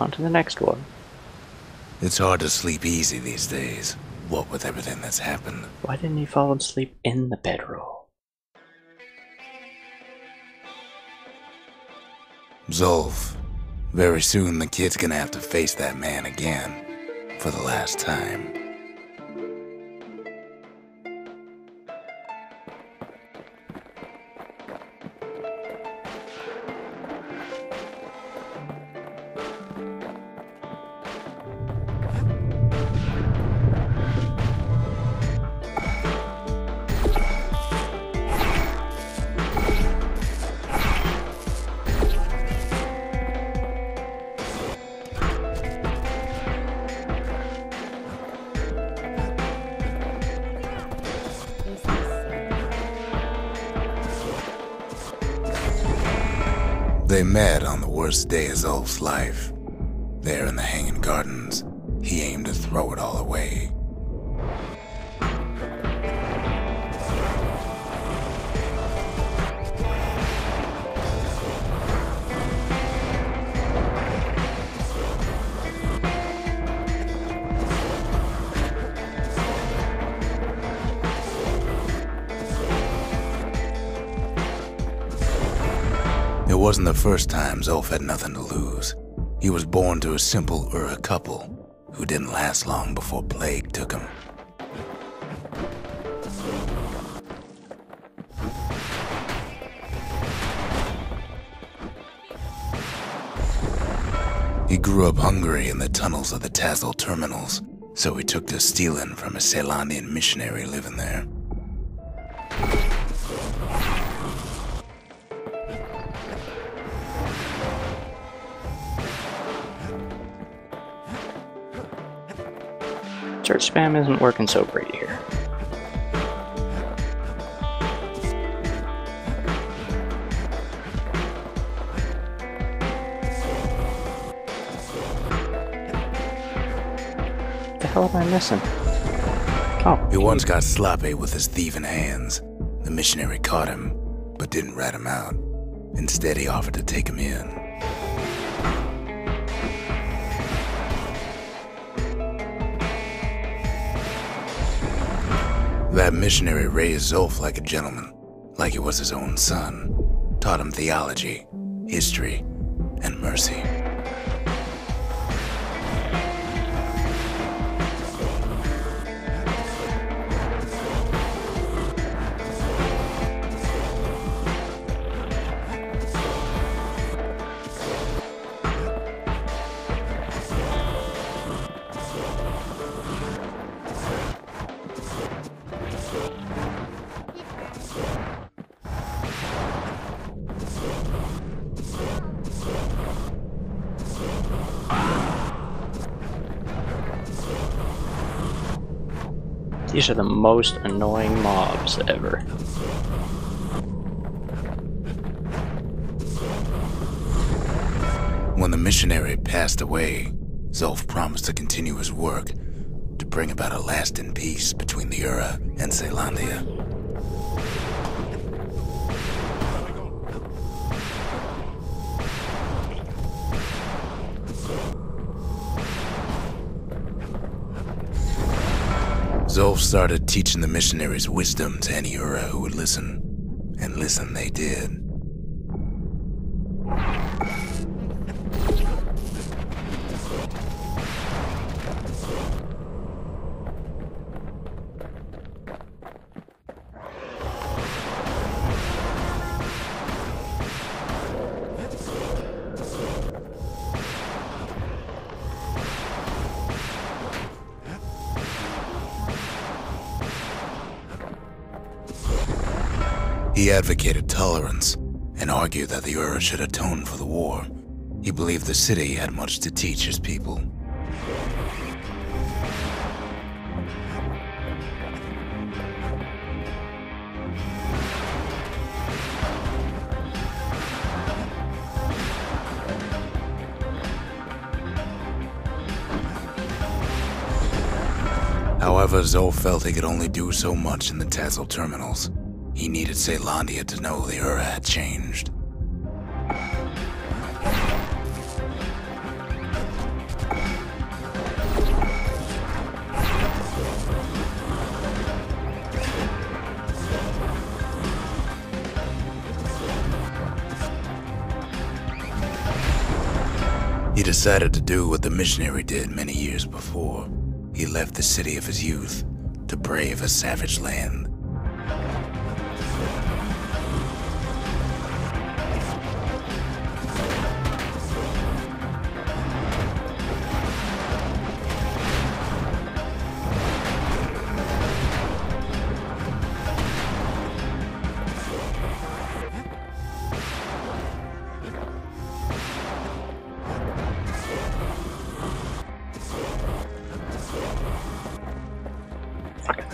On to the next one. It's hard to sleep easy these days, what with everything that's happened. Why didn't he fall asleep in the bedroll? Zulf. Very soon the kid's gonna have to face that man again, for the last time. They met on the worst day of Zulf's life. There in the Hanging Gardens, he aimed to throw it all away. It wasn't the first time Zulf had nothing to lose. He was born to a simple Ura couple who didn't last long before plague took him. He grew up hungry in the tunnels of the Tazal terminals, so he took to stealing from a Ceylonian missionary living there. Search spam isn't working so great here. What the hell am I missing? Oh. He once got sloppy with his thieving hands. The missionary caught him, but didn't rat him out. Instead, he offered to take him in. That missionary raised Zulf like a gentleman, like he was his own son. Taught him theology, history, and mercy. These are the most annoying mobs ever. When the missionary passed away, Zulf promised to continue his work to bring about a lasting peace between the Ura and Ceylondia. Zulf started teaching the missionaries wisdom to any Ura who would listen, and listen they did. He advocated tolerance and argued that the Ura should atone for the war. He believed the city had much to teach his people. However, Zulf felt he could only do so much in the Tazal terminals. He needed Ceylondia to know the Ura had changed. He decided to do what the missionary did many years before. He left the city of his youth to brave a savage land.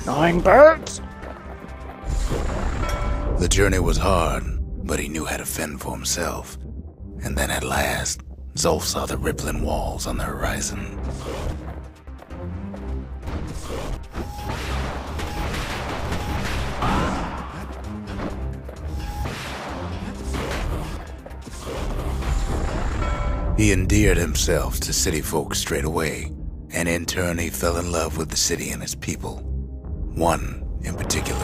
Annoying birds! The journey was hard, but he knew how to fend for himself. And then at last, Zulf saw the rippling walls on the horizon. He endeared himself to city folk straight away, and in turn he fell in love with the city and its people. One in particular.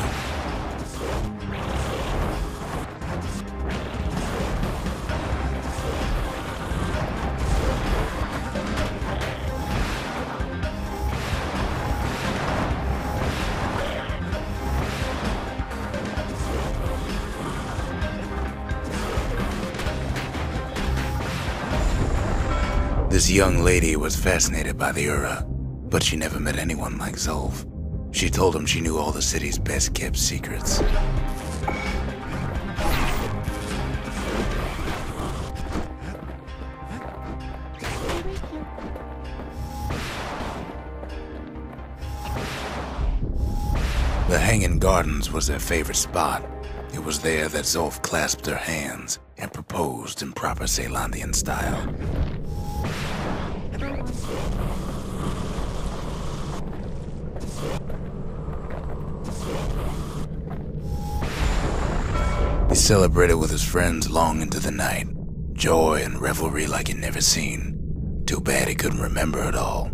This young lady was fascinated by the Ura, but she never met anyone like Zulf. She told him she knew all the city's best-kept secrets. The Hanging Gardens was their favorite spot. It was there that Zulf clasped her hands and proposed in proper Ceylandian style. He celebrated with his friends long into the night. Joy and revelry like he'd never seen. Too bad he couldn't remember it all.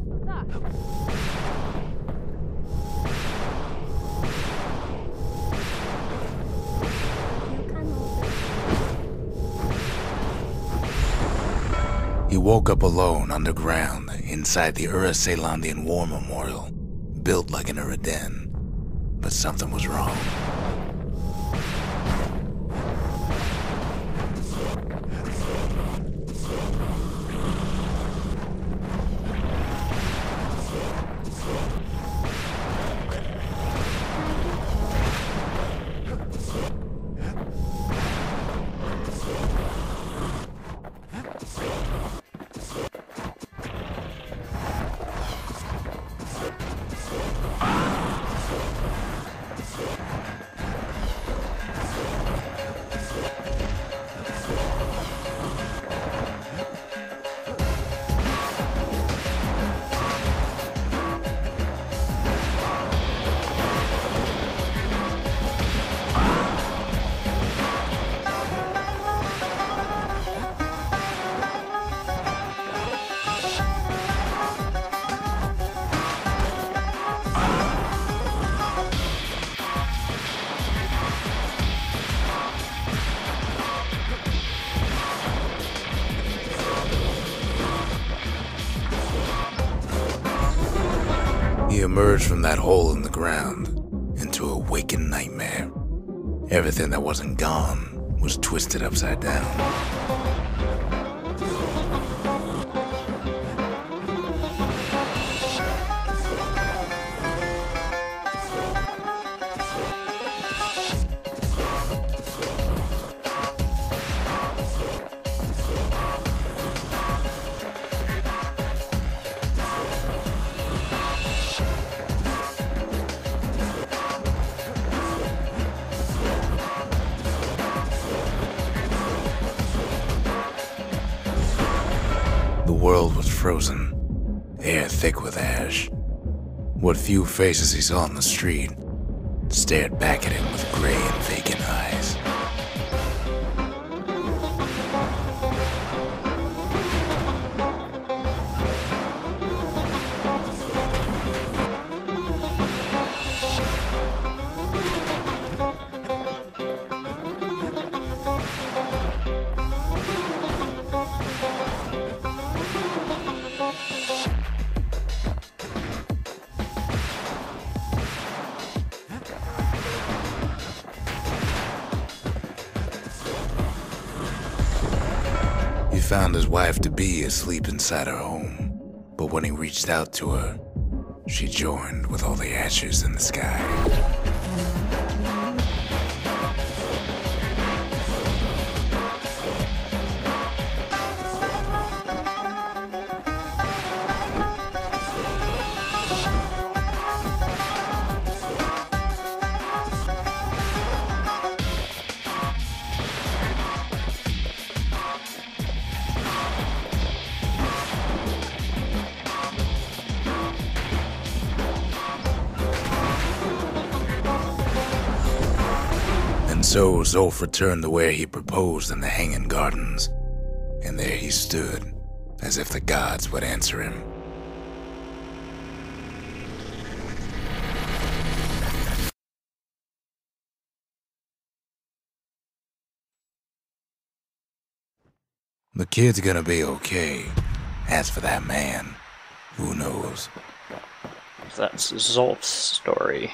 He woke up alone underground inside the Ura Ceylandian War Memorial, built like an Ura den. But something was wrong. He emerged from that hole in the ground into a waking nightmare. Everything that wasn't gone was twisted upside down. The world was frozen, air thick with ash. What few faces he saw on the street stared back at him with gray and vacant eyes. found his wife-to-be asleep inside her home, but when he reached out to her, she joined with all the ashes in the sky. So Zulf returned to where he proposed in the Hanging Gardens, and there he stood, as if the gods would answer him. The kid's gonna be okay. As for that man, who knows? That's Zulf's story.